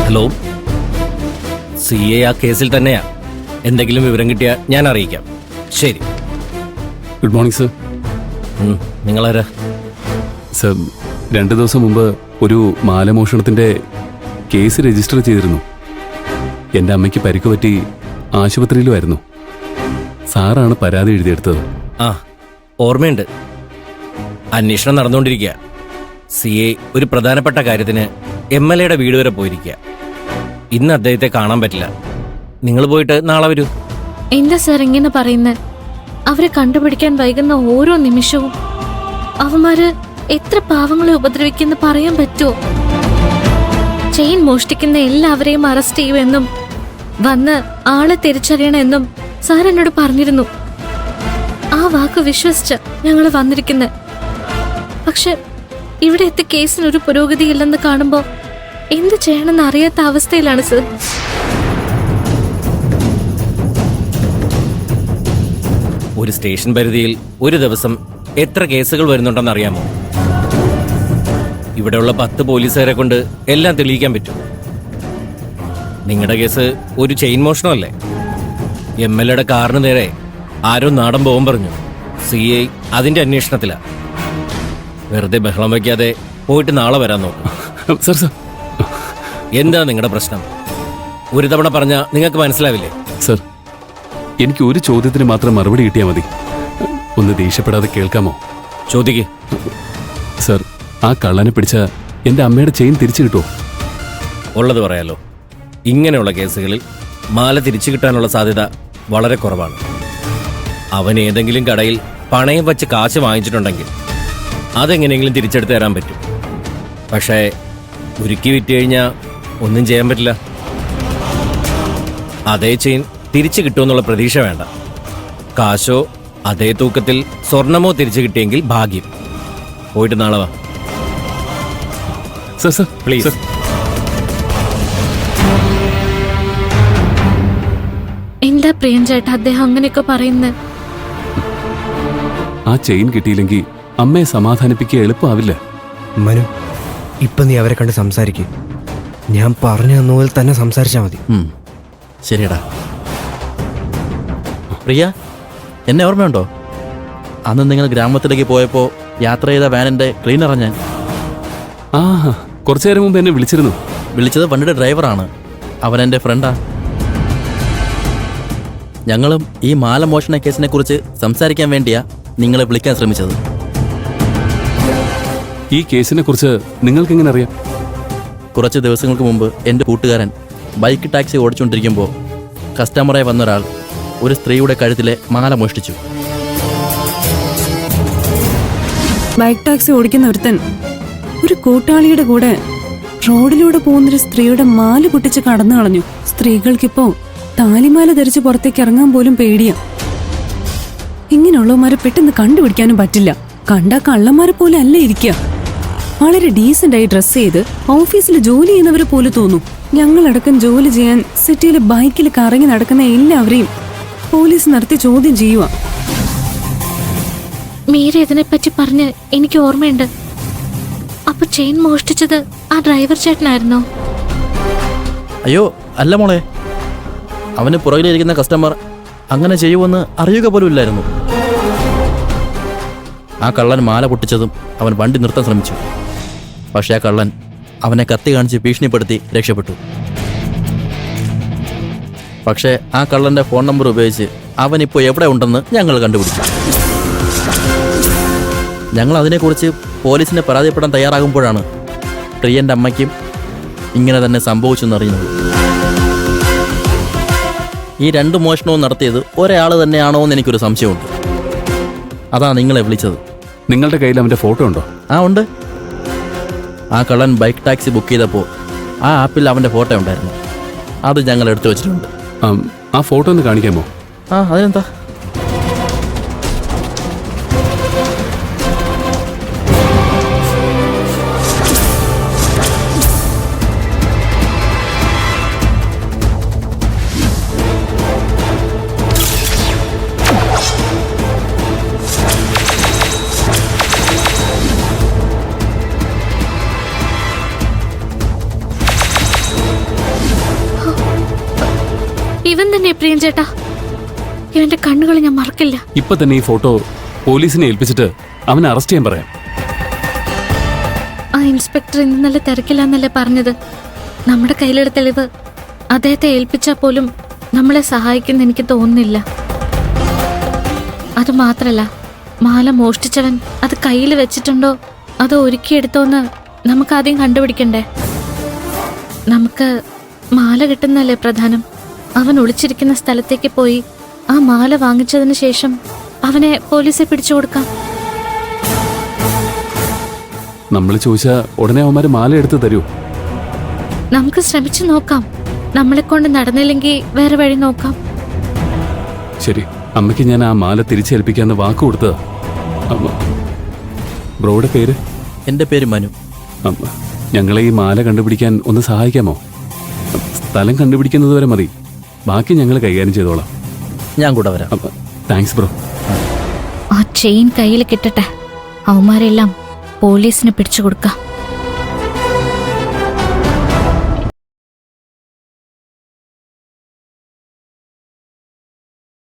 Hello, CA ആ കേസിൽ തന്നെയാ. എന്തെങ്കിലും വിവരം കിട്ടിയാൽ ഞാൻ അറിയിക്കാം. ശരി. Good morning sir. നിങ്ങളാരാ? സർ, 2 ദിവസം മുമ്പ് ഒരു മാലമോഷണത്തിന്റെ കേസ് രജിസ്റ്റർ ചെയ്തിരുന്നു. എൻ്റെ അമ്മയ്ക്ക് പരിക്ക് പറ്റി ആശുപത്രിയിലുമായിരുന്നു. സാറാണ് പരാതി എഴുതിയെടുത്തത്. ആ, ഓർമ്മയുണ്ട്. അന്വേഷണം നടന്നുകൊണ്ടിരിക്കുക. CA ഒരു പ്രധാനപ്പെട്ട കാര്യത്തിന് MLA വീട് വരെ പോയിരിക്കുക. ഇന്ന് അദ്ദേഹത്തെ കാണാൻ പറ്റില്ല. നിങ്ങൾ പോയിട്ട് നാളെ വരൂ. എന്താ സാർ ഇങ്ങനെ പറയുന്നത്? അവരെ കണ്ടുപിടിക്കാൻ വൈകുന്ന ഓരോ നിമിഷവും അവന്മാര് എത്ര പാവങ്ങളെ ഉപദ്രവിക്കുന്ന പറയാൻ പറ്റുമോ? ചെയിൻ മോഷ്ടിക്കുന്ന എല്ലാവരെയും അറസ്റ്റ് ചെയ്യുമെന്നും വന്ന് ആളെ തിരിച്ചറിയണമെന്നും സാർ എന്നോട് പറഞ്ഞിരുന്നു. ആ വാക്ക് വിശ്വസിച്ച ഞങ്ങള് വന്നിരിക്കുന്നത്. പക്ഷെ ഇവിടെ എത്തി കേസിനൊരു പുരോഗതിയില്ലെന്ന് കാണുമ്പോ എന്ത് ചെയ്യണമെന്ന് അറിയാത്ത അവസ്ഥയിലാണ് സർ. ഒരു സ്റ്റേഷൻ പരിധിയിൽ ഒരു ദിവസം എത്ര കേസുകൾ വരുന്നുണ്ടെന്ന് അറിയാമോ? ഇവിടെയുള്ള 10 പോലീസുകാരെ കൊണ്ട് എല്ലാം തെളിയിക്കാൻ പറ്റും. നിങ്ങളുടെ കേസ് ഒരു ചെയിൻ മോഷണമല്ലേ? MLA കാറിന് നേരെ ആരോ നാടൻ പോകാൻ പറഞ്ഞു. CA അതിന്റെ അന്വേഷണത്തിലാ. വെറുതെ ബഹളം വയ്ക്കാതെ പോയിട്ട് നാളെ വരാൻ നോക്കും. സർ സർ എന്താ നിങ്ങളുടെ പ്രശ്നം? ഒരു തവണ പറഞ്ഞാൽ നിങ്ങൾക്ക് മനസ്സിലാവില്ലേ? സർ, എനിക്ക് ഒരു ചോദ്യത്തിന് മാത്രം മറുപടി കിട്ടിയാൽ മതി. ഒന്ന് ദേഷ്യപ്പെടാതെ കേൾക്കാമോ? ചോദിക്കേ. സർ, ആ കള്ളനെ പിടിച്ച എൻ്റെ അമ്മയുടെ ചെയിൻ തിരിച്ചു കിട്ടുമോ? ഉള്ളത് പറയാലോ. ഇങ്ങനെയുള്ള കേസുകളിൽ മാല തിരിച്ചു കിട്ടാനുള്ള സാധ്യത വളരെ കുറവാണ്. അവൻ ഏതെങ്കിലും കടയിൽ പണയം വച്ച് കാശ് വാങ്ങിച്ചിട്ടുണ്ടെങ്കിൽ അതെങ്ങനെയെങ്കിലും തിരിച്ചെടുത്ത് തരാൻ പറ്റും. പക്ഷേ ഉരുക്കി വിറ്റ് കഴിഞ്ഞാൽ ഒന്നും ചെയ്യാൻ പറ്റില്ല. അതേ ചെയിൻ തിരിച്ചു കിട്ടുമെന്നുള്ള പ്രതീക്ഷ വേണ്ട. കാശോ അതേ തൂക്കത്തിൽ സ്വർണമോ തിരിച്ചു കിട്ടിയെങ്കിൽ ഭാഗ്യം. പോയിട്ട് നാളെ വാ. Sir sir please. എന്താ പ്രിയൻ ചേട്ടാ അദ്ദേഹം അങ്ങനെയൊക്കെ പറയുന്നത്? ആ ചെയിൻ കിട്ടിയില്ലെങ്കിൽ അമ്മയെ സമാധാനിപ്പിക്കുക എളുപ്പമാവില്ല. മനു, ഇപ്പൊ നീ അവരെ കണ്ട് സംസാരിക്കും. ഞാൻ പറഞ്ഞു തന്നപോലെ തന്നെ സംസാരിച്ചാൽ മതി. ശരിയടാ. പ്രിയ, എന്നെ ഓർമ്മയുണ്ടോ? അന്ന് നിങ്ങൾ ഗ്രാമത്തിലേക്ക് പോയപ്പോൾ യാത്ര ചെയ്ത വാനിന്റെ ക്ലീനറാ ഞാൻ. ആ, കുറച്ചു നേരം മുമ്പ് എന്നെ വിളിച്ചിരുന്നു. വിളിച്ചത് വണ്ടിയുടെ ഡ്രൈവറാണ്. അവൻ എൻ്റെ ഫ്രണ്ടാ. ഞങ്ങളും ഈ മാലമോഷണ കേസിനെ കുറിച്ച് സംസാരിക്കാൻ വേണ്ടിയാ നിങ്ങളെ വിളിക്കാൻ ശ്രമിച്ചത്. ഈ കേസിനെ കുറിച്ച് നിങ്ങൾക്ക് എങ്ങനെ അറിയാം? കുറച്ച് ദിവസങ്ങൾക്ക് മുമ്പ് എൻ്റെ കൂട്ടുകാരൻ ബൈക്ക് ടാക്സി ഓടിച്ചുകൊണ്ടിരിക്കുമ്പോൾ കസ്റ്റമറായി വന്നൊരാൾ ഒരു സ്ത്രീയുടെ കഴുത്തിലെ മാല മോഷ്ടിച്ചു. ബൈക്ക് ടാക്സി ഓടിക്കുന്ന ഒരുത്തൻ ഒരു കൂട്ടാളിയുടെ കൂടെ റോഡിലൂടെ പോകുന്നൊരു സ്ത്രീയുടെ മാല പൊട്ടിച്ച് കടന്നു കളഞ്ഞു. സ്ത്രീകൾക്കിപ്പോ താലിമാല ധരിച്ച് പുറത്തേക്ക് ഇറങ്ങാൻ പോലും പേടിയാ. ഇങ്ങനെയുള്ളവന്മാരെ പെട്ടെന്ന് കണ്ടുപിടിക്കാനും പറ്റില്ല. കണ്ട കള്ളന്മാരെ പോലെ അല്ല ഇരിക്കുക. വളരെ ഡീസൻ്റായി ഡ്രസ് ചെയ്ത് ഓഫീസിൽ ജോലി ചെയ്യുന്നവരെ പോലെ തോന്നും. ഞങ്ങളടക്കം ജോലി ചെയ്യാൻ സിറ്റിയിൽ ബൈക്കിൽ കറങ്ങി നടക്കുന്ന എല്ലാവരെയും പോലീസ് നടത്തി ചോദ്യം ചെയ്യുക. മീര ഇതിനെപ്പറ്റി പറഞ്ഞ് എനിക്ക് ഓർമ്മയുണ്ട്. അപ്പൊ ചെയിൻ മോഷ്ടിച്ചത് ആ ഡ്രൈവർ ചേട്ടനായിരുന്നോ? അയ്യോ അല്ല മോളെ, അവന് പുറകിലിരിക്കുന്ന കസ്റ്റമർ അങ്ങനെ ചെയ്യുമെന്ന് അറിയുക പോലും ഇല്ലായിരുന്നു. ആ കള്ളൻ മാല പൊട്ടിച്ചതും അവൻ വണ്ടി നിർത്താൻ ശ്രമിച്ചു. പക്ഷേ ആ കള്ളൻ അവനെ കത്തി കാണിച്ച് ഭീഷണിപ്പെടുത്തി രക്ഷപ്പെട്ടു. പക്ഷേ ആ കള്ളൻ്റെ ഫോൺ നമ്പർ ഉപയോഗിച്ച് അവനിപ്പോൾ എവിടെ ഉണ്ടെന്ന് ഞങ്ങൾ കണ്ടുപിടിച്ചു. ഞങ്ങൾ അതിനെക്കുറിച്ച് പോലീസിനെ പരാതിപ്പെടാൻ തയ്യാറാകുമ്പോഴാണ് പ്രിയൻ്റെ അമ്മയ്ക്കും ഇങ്ങനെ തന്നെ സംഭവിച്ചെന്നറിയുന്നത്. ഈ 2 മോഷണവും നടത്തിയത് ഒരാൾ തന്നെയാണോ എന്ന് എനിക്കൊരു സംശയമുണ്ട്. അതാ നിങ്ങളെ വിളിച്ചത്. നിങ്ങളുടെ കയ്യിൽ അവൻ്റെ ഫോട്ടോ ഉണ്ടോ? ആ ഉണ്ട്. ആ കള്ളൻ ബൈക്ക് ടാക്സി ബുക്ക് ചെയ്തപ്പോൾ ആ ആപ്പിൽ അവൻ്റെ ഫോട്ടോ ഉണ്ടായിരുന്നു. അത് ഞങ്ങൾ എടുത്തു വെച്ചിട്ടുണ്ട്. ആ ഫോട്ടോ ഒന്ന് കാണിക്കാമോ? അതിനെന്താ? ഇവൻ തന്നെ പ്രിയൻ ചേട്ടാ. ഇവന്റെ കണ്ണുകൾ ഞാൻ മറക്കില്ല. ഇപ്പൊ തന്നെ ഈ ഫോട്ടോ പോലീസിനെ ഏൽപ്പിച്ചിട്ട് അവനെ അറസ്റ്റ് ചെയ്യാൻ പറയാം. ആ ഇൻസ്പെക്ടർ ഇന്ന് നല്ല തിരക്കില്ലാന്നല്ലേ പറഞ്ഞത്. നമ്മുടെ കയ്യിലുള്ള തെളിവ് അദ്ദേഹത്തെ ഏൽപ്പിച്ചാൽ പോലും നമ്മളെ സഹായിക്കുന്ന എനിക്ക് തോന്നുന്നില്ല. അത് മാത്രല്ല, മാല മോഷ്ടിച്ചവൻ അത് കയ്യിൽ വെച്ചിട്ടുണ്ടോ അതോ ഒരുക്കിയെടുത്തോന്ന് നമുക്ക് ആദ്യം കണ്ടുപിടിക്കണ്ടേ. നമുക്ക് മാല കിട്ടുന്നല്ലേ പ്രധാനം. അവൻ ഒളിച്ചിരിക്കുന്ന സ്ഥലത്തേക്ക് പോയി ആ മാല വാങ്ങിച്ചതിന് ശേഷം അവനെ പോലീസിൽ പിടിച്ചു കൊടുക്കാം. നമ്മൾ ചോദിച്ചാ ഉടനെ അവന്മാര് മാല എടുത്ത് തരൂ. നമുക്ക് ശ്രമിച്ചു നോക്കാം. നമ്മളെ കൊണ്ട് നടന്നില്ലെങ്കിൽ വേറെ വഴി നോക്കാം. ശരി, അമ്മയ്ക്ക് ഞാൻ ആ മാല തിരിച്ചേൽപ്പിക്കാന്ന് വാക്ക് കൊടുത്തതാ. ബ്രോയുടെ പേര്? എൻ്റെ പേര് മനു. ഞങ്ങളെ ഈ മാല കണ്ടുപിടിക്കാൻ ഒന്ന് സഹായിക്കാമോ? സ്ഥലം കണ്ടുപിടിക്കുന്നത് വരെ മതി, ബാക്കി ഞങ്ങൾ കൈകാര്യം ചെയ്തോളാം. ഞാൻ കൂടെ വരാം. Thanks bro. ആ ചെയിൻ കയ്യിൽ കിട്ടട്ടെ, അവന്മാരെല്ലാം പോലീസിന് പിടിച്ചു കൊടുക്കാം.